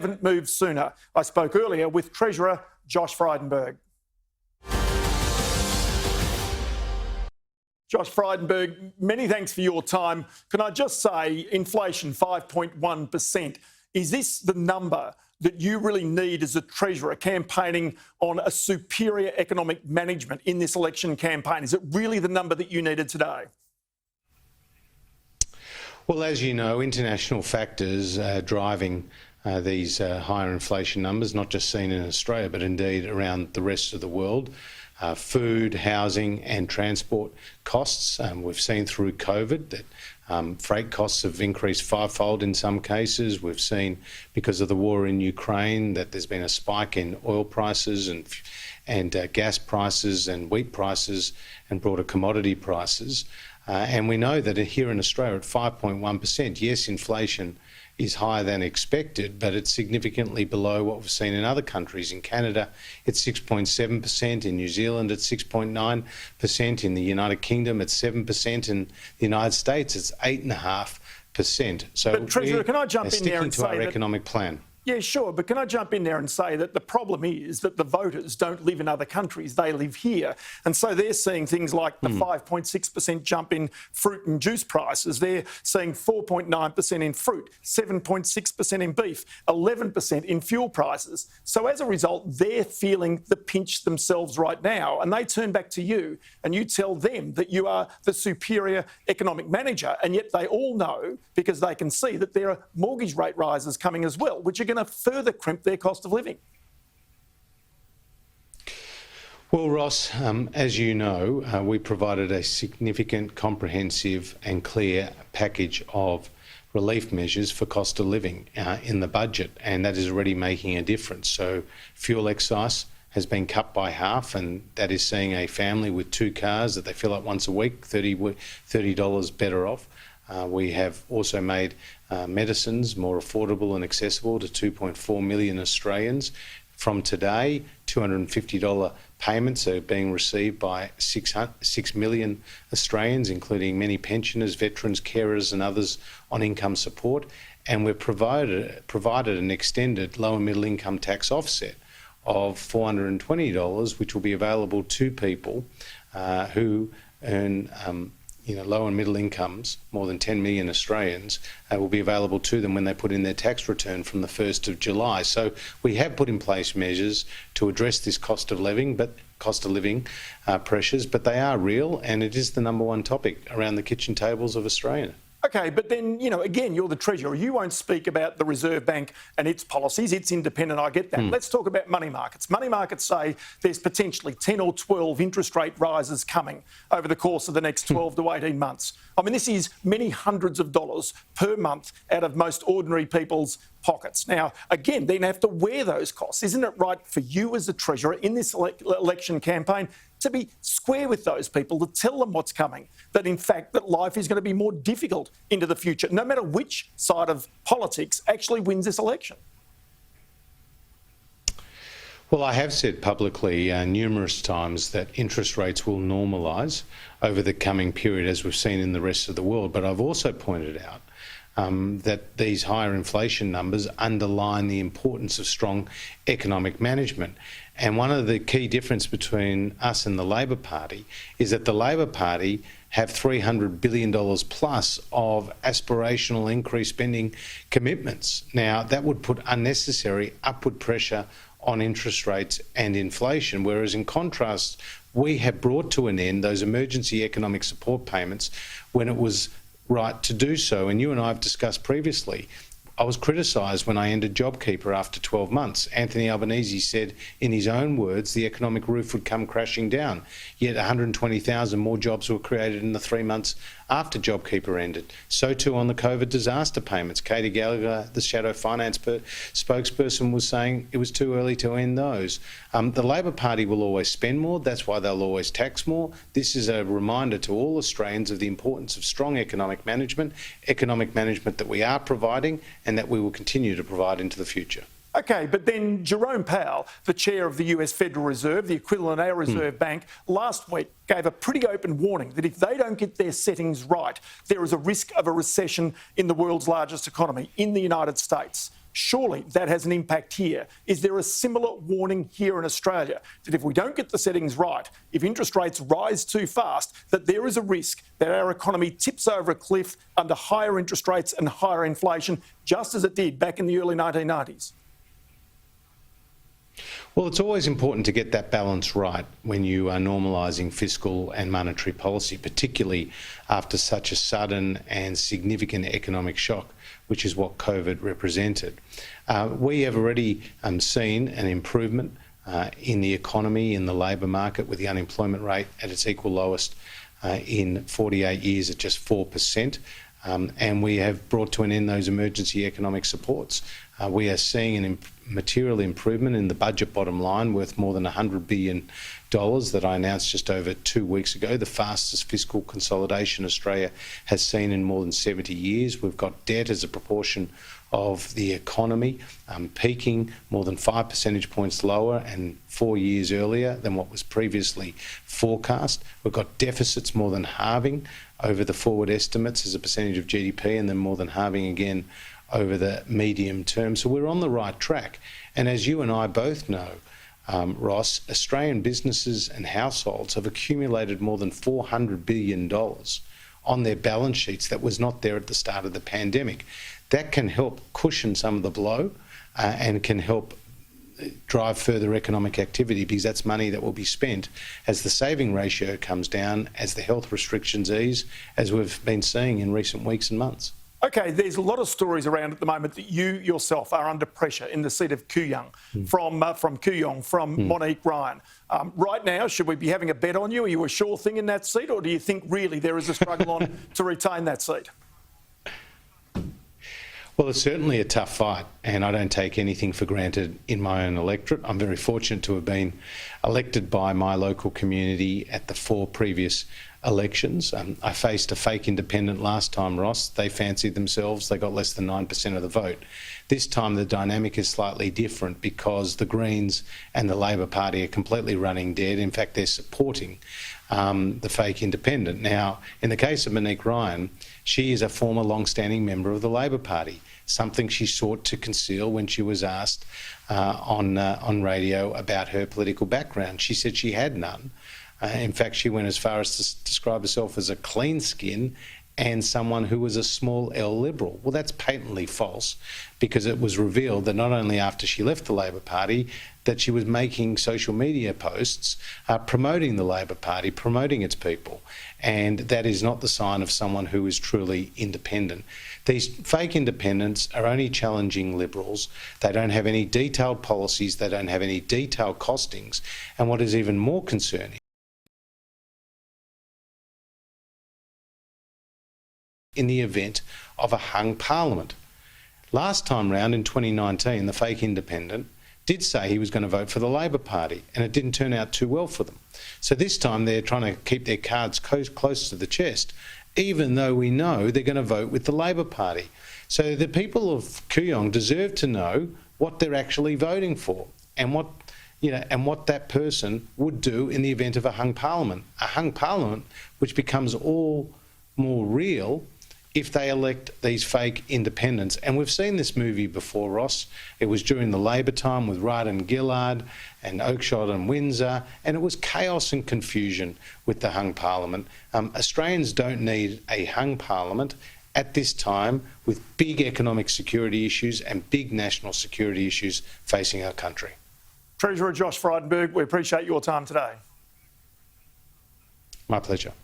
Haven't moved sooner. I spoke earlier with Treasurer Josh Frydenberg. Josh Frydenberg, many thanks for your time. Can I just say, inflation 5.1%, is this the number that you really need as a Treasurer campaigning on a superior economic management in this election campaign? Is it really the number that you needed today? Well, as you know, international factors are driving these higher inflation numbers, not just seen in Australia, but indeed around the rest of the world. Food, housing and transport costs. We've seen through COVID that freight costs have increased fivefold in some cases. We've seen, because of the war in Ukraine, that there's been a spike in oil prices and gas prices and wheat prices and broader commodity prices. And we know that here in Australia at 5.1%, yes, inflation is higher than expected, but it's significantly below what we've seen in other countries. In Canada, it's 6.7%. In New Zealand, it's 6.9%. In the United Kingdom, it's 7%. In the United States, it's 8.5%. So but Treasurer, can I jump in there and say our economic plan? Yeah, sure. But can I jump in there and say that the problem is that the voters don't live in other countries, they live here. And so they're seeing things like the 5.6% jump in fruit and juice prices. They're seeing 4.9% in fruit, 7.6% in beef, 11% in fuel prices. So as a result, they're feeling the pinch themselves right now. And they turn back to you and you tell them that you are the superior economic manager. And yet they all know, because they can see, that there are mortgage rate rises coming as well, which are going to further crimp their cost of living. Well, Ross, as you know, we provided a significant, comprehensive and clear package of relief measures for cost of living in the budget, and that is already making a difference. So fuel excise has been cut by half, and that is seeing a family with 2 cars that they fill up once a week, $30 better off. We have also made medicines more affordable and accessible to 2.4 million Australians. From today, $250 payments are being received by 6 million Australians, including many pensioners, veterans, carers and others on income support. And we've provided an extended low and middle income tax offset of $420, which will be available to people who earn low and middle incomes. More than 10 million Australians will be available to them when they put in their tax return from the 1st of July. So we have put in place measures to address this cost of living pressures, but they are real, and it is the #1 topic around the kitchen tables of Australia. OK, but then, again, you're the Treasurer. You won't speak about the Reserve Bank and its policies. It's independent, I get that. Let's talk about money markets. Money markets say there's potentially 10 or 12 interest rate rises coming over the course of the next 12 to 18 months. I mean, this is many hundreds of dollars per month out of most ordinary people's pockets. Now, again, they're going to have to wear those costs. Isn't it right for you as the Treasurer in this election campaign to be square with those people, to tell them what's coming, that in fact that life is going to be more difficult into the future, no matter which side of politics actually wins this election? Well, I have said publicly numerous times that interest rates will normalise over the coming period, as we've seen in the rest of the world. But I've also pointed out that these higher inflation numbers underline the importance of strong economic management. And one of the key differences between us and the Labor Party is that the Labor Party have $300 billion plus of aspirational increased spending commitments. Now, that would put unnecessary upward pressure on interest rates and inflation, whereas in contrast, we have brought to an end those emergency economic support payments when it was right to do so. And you and I have discussed previously, I was criticised when I ended JobKeeper after 12 months. Anthony Albanese said, in his own words, the economic roof would come crashing down. Yet 120,000 more jobs were created in the 3 months after JobKeeper ended. So too on the COVID disaster payments. Katie Gallagher, the shadow finance spokesperson, was saying it was too early to end those. The Labor Party will always spend more. That's why they'll always tax more. This is a reminder to all Australians of the importance of strong economic management that we are providing and that we will continue to provide into the future. OK, but then Jerome Powell, the chair of the US Federal Reserve, the equivalent of our Reserve Bank, last week gave a pretty open warning that if they don't get their settings right, there is a risk of a recession in the world's largest economy, in the United States. Surely that has an impact here. Is there a similar warning here in Australia that if we don't get the settings right, if interest rates rise too fast, that there is a risk that our economy tips over a cliff under higher interest rates and higher inflation, just as it did back in the early 1990s? Well, it's always important to get that balance right when you are normalising fiscal and monetary policy, particularly after such a sudden and significant economic shock, which is what COVID represented. We have already seen an improvement in the economy, in the labour market, with the unemployment rate at its equal lowest in 48 years at just 4%. And we have brought to an end those emergency economic supports. We are seeing a material improvement in the budget bottom line, worth more than $100 billion that I announced just over 2 weeks ago, the fastest fiscal consolidation Australia has seen in more than 70 years. We've got debt as a proportion of the economy peaking more than 5 percentage points lower and 4 years earlier than what was previously forecast. We've got deficits more than halving over the forward estimates as a percentage of GDP, and then more than halving again over the medium term. So we're on the right track. And as you and I both know, Ross, Australian businesses and households have accumulated more than $400 billion on their balance sheets that was not there at the start of the pandemic. That can help cushion some of the blow and can help drive further economic activity, because that's money that will be spent as the saving ratio comes down, as the health restrictions ease, as we've been seeing in recent weeks and months. OK, there's a lot of stories around at the moment that you yourself are under pressure in the seat of Kuyong, from Kuyong, from Monique Ryan. Right now, should we be having a bet on you? Are you a sure thing in that seat, or do you think really there is a struggle on to retain that seat? Well, it's certainly a tough fight, and I don't take anything for granted in my own electorate. I'm very fortunate to have been elected by my local community at the 4 previous elections. I faced a fake independent last time, Ross. They fancied themselves. They got less than 9% of the vote. This time the dynamic is slightly different, because the Greens and the Labor Party are completely running dead. In fact, they're supporting the fake independent. Now, in the case of Monique Ryan, she is a former long-standing member of the Labor Party, something she sought to conceal when she was asked on radio about her political background. She said she had none. In fact, she went as far as to describe herself as a clean skin and someone who was a small L Liberal. Well, that's patently false, because it was revealed that not only after she left the Labor Party, that she was making social media posts promoting the Labor Party, promoting its people. And that is not the sign of someone who is truly independent. These fake independents are only challenging Liberals. They don't have any detailed policies. They don't have any detailed costings. And what is even more concerning, in the event of a hung parliament. Last time round in 2019, the fake independent did say he was going to vote for the Labor Party, and it didn't turn out too well for them. So this time they're trying to keep their cards close to the chest, even though we know they're going to vote with the Labor Party. So the people of Kuyong deserve to know what they're actually voting for, and what that person would do in the event of a hung parliament. A hung parliament which becomes all more real if they elect these fake independents. And we've seen this movie before, Ross. It was during the Labor time with Rudd and Gillard and Oakeshott and Windsor, and it was chaos and confusion with the hung parliament. Australians don't need a hung parliament at this time, with big economic security issues and big national security issues facing our country. Treasurer Josh Frydenberg, we appreciate your time today. My pleasure.